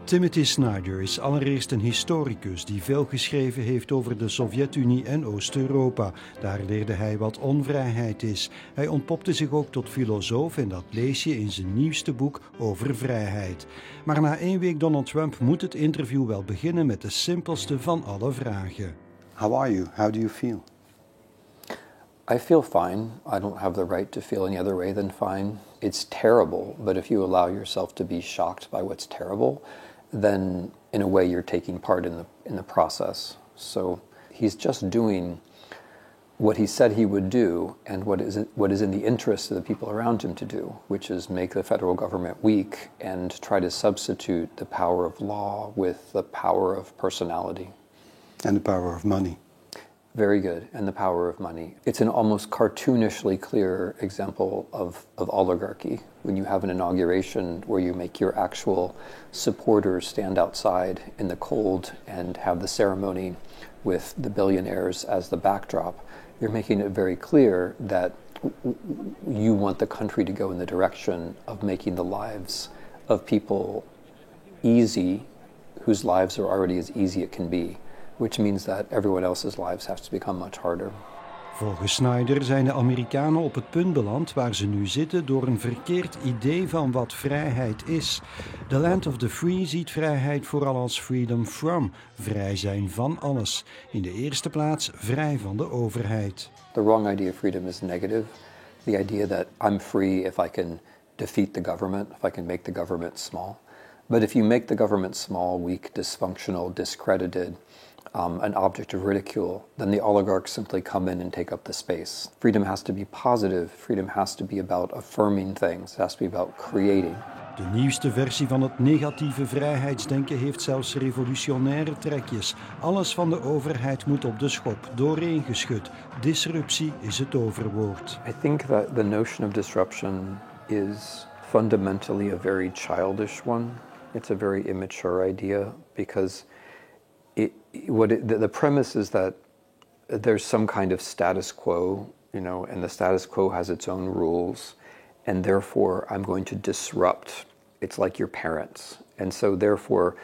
Timothy Snyder is allereerst een historicus die veel geschreven heeft over de Sovjet-Unie en Oost-Europa. Daar leerde hij wat onvrijheid is. Hij ontpopte zich ook tot filosoof en dat lees je in zijn nieuwste boek over vrijheid. Maar na 1 week Donald Trump moet het interview wel beginnen met de simpelste van alle vragen. How are you? How do you feel? I feel fine. I don't have the right to feel any other way than fine. It's terrible, but if you allow yourself to be shocked by what's terrible, then in a way you're taking part in the process. So he's just doing what he said he would do and what is in the interest of the people around him to do, which is make the federal government weak and try to substitute the power of law with the power of personality. And the power of money. Very good, and the power of money. It's an almost cartoonishly clear example of oligarchy. When you have an inauguration where you make your actual supporters stand outside in the cold and have the ceremony with the billionaires as the backdrop, you're making it very clear that you want the country to go in the direction of making the lives of people easy, whose lives are already as easy it can be. Which means that everyone else's lives have to become much harder. Volgens Snyder zijn de Amerikanen op het punt beland waar ze nu zitten door een verkeerd idee van wat vrijheid is. The land of the free ziet vrijheid vooral als freedom from, vrij zijn van alles. In de eerste plaats vrij van de overheid. The wrong idea of freedom is negative. The idea that I'm free if I can defeat the government, if I can make the government small. But if you make the government small, weak, dysfunctional, discredited, an object of ridicule, then the oligarchs simply come in and take up the space. Freedom has to be positive. Freedom has to be about affirming things. It has to be about creating. De nieuwste versie van het negatieve vrijheidsdenken heeft zelfs revolutionaire trekjes. Alles van de overheid moet op de schop, dooreengeschud. Disruptie is het overwoord. I think that the notion of disruption is fundamentally a very childish one. It's a very immature idea because the premise is that there's some kind of status quo, and the status quo has its own rules, and therefore I'm going to disrupt. It's like your parents, and so therefore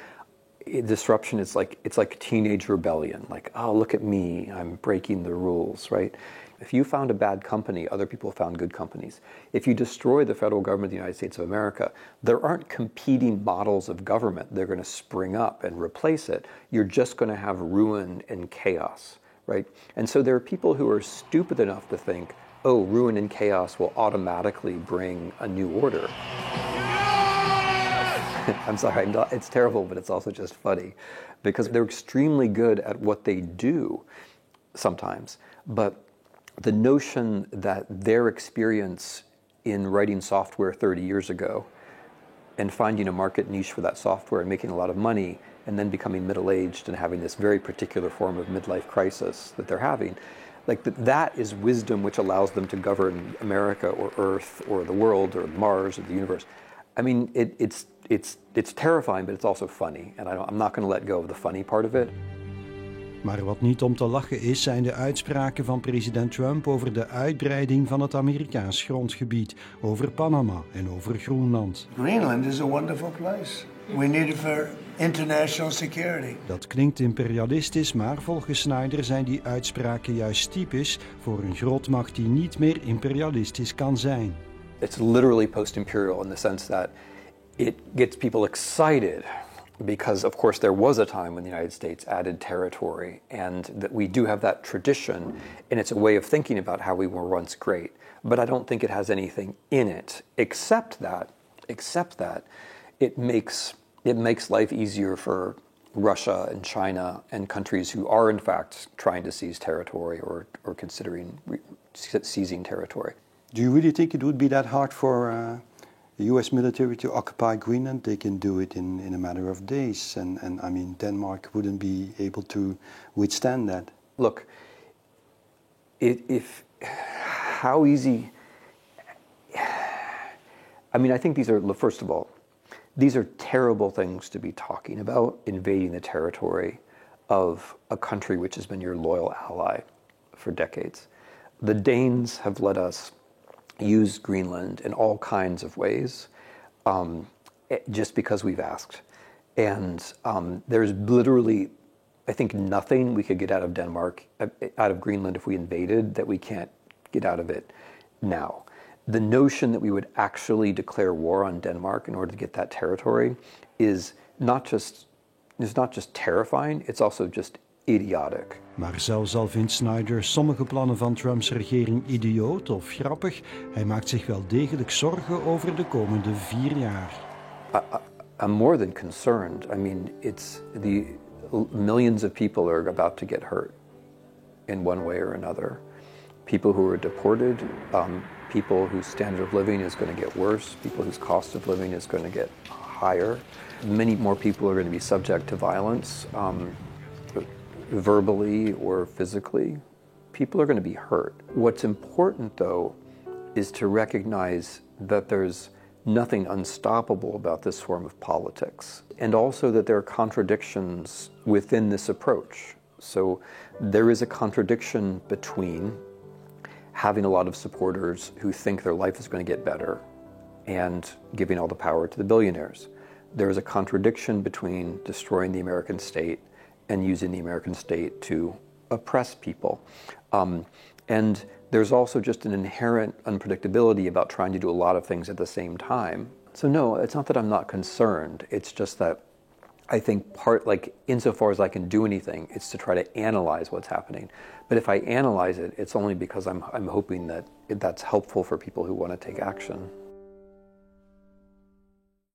disruption is it's like teenage rebellion. Like, oh, look at me, I'm breaking the rules, right? If you found a bad company, other people found good companies. If you destroy the federal government of the United States of America, there aren't competing models of government. They're going to spring up and replace it. You're just going to have ruin and chaos, right? And so there are people who are stupid enough to think, oh, ruin and chaos will automatically bring a new order. I'm sorry, it's terrible, but it's also just funny. Because they're extremely good at what they do sometimes, but the notion that their experience in writing software 30 years ago and finding a market niche for that software and making a lot of money and then becoming middle-aged and having this very particular form of midlife crisis that they're having, that is wisdom which allows them to govern America or Earth or the world or Mars or the universe. I mean, it's terrifying, but it's also funny. And I'm not going to let go of the funny part of it. Maar wat niet om te lachen is, zijn de uitspraken van president Trump over de uitbreiding van het Amerikaans grondgebied, over Panama en over Groenland. Greenland is a wonderful place. We need it for international security. Dat klinkt imperialistisch, maar volgens Snyder zijn die uitspraken juist typisch voor een grootmacht die niet meer imperialistisch kan zijn. It's literally post-imperial in the sense that it gets people excited. Because, of course, there was a time when the United States added territory, and that we do have that tradition, and it's a way of thinking about how we were once great. But I don't think it has anything in it, except that it makes life easier for Russia and China and countries who are, in fact, trying to seize territory or considering seizing territory. Do you really think it would be that hard for the US military to occupy Greenland? They can do it in a matter of days. And I mean, Denmark wouldn't be able to withstand that. Look, how easy... I mean, I think first of all, these are terrible things to be talking about, invading the territory of a country which has been your loyal ally for decades. The Danes have let us use Greenland in all kinds of ways, just because we've asked. And there's literally, I think, nothing we could get out of Denmark, out of Greenland if we invaded, that we can't get out of it now. The notion that we would actually declare war on Denmark in order to get that territory is not just terrifying, it's also just idiotic. Maar zelfs al vindt Snyder sommige plannen van Trumps regering idioot of grappig, hij maakt zich wel degelijk zorgen over de komende 4 jaar. I'm more than concerned. I mean, it's the millions of people are about to get hurt in one way or another. People who are deported, people whose standard of living is going to get worse, people whose cost of living is going to get higher. Many more people are going to be subject to violence, verbally or physically. People are going to be hurt. What's important, though, is to recognize that there's nothing unstoppable about this form of politics, and also that there are contradictions within this approach. So there is a contradiction between having a lot of supporters who think their life is going to get better and giving all the power to the billionaires. There is a contradiction between destroying the American state and using the American state to oppress people. And there's also just an inherent unpredictability about trying to do a lot of things at the same time. So no, it's not that I'm not concerned. It's just that I think insofar as I can do anything, it's to try to analyze what's happening. But if I analyze it, it's only because I'm hoping that that's helpful for people who want to take action.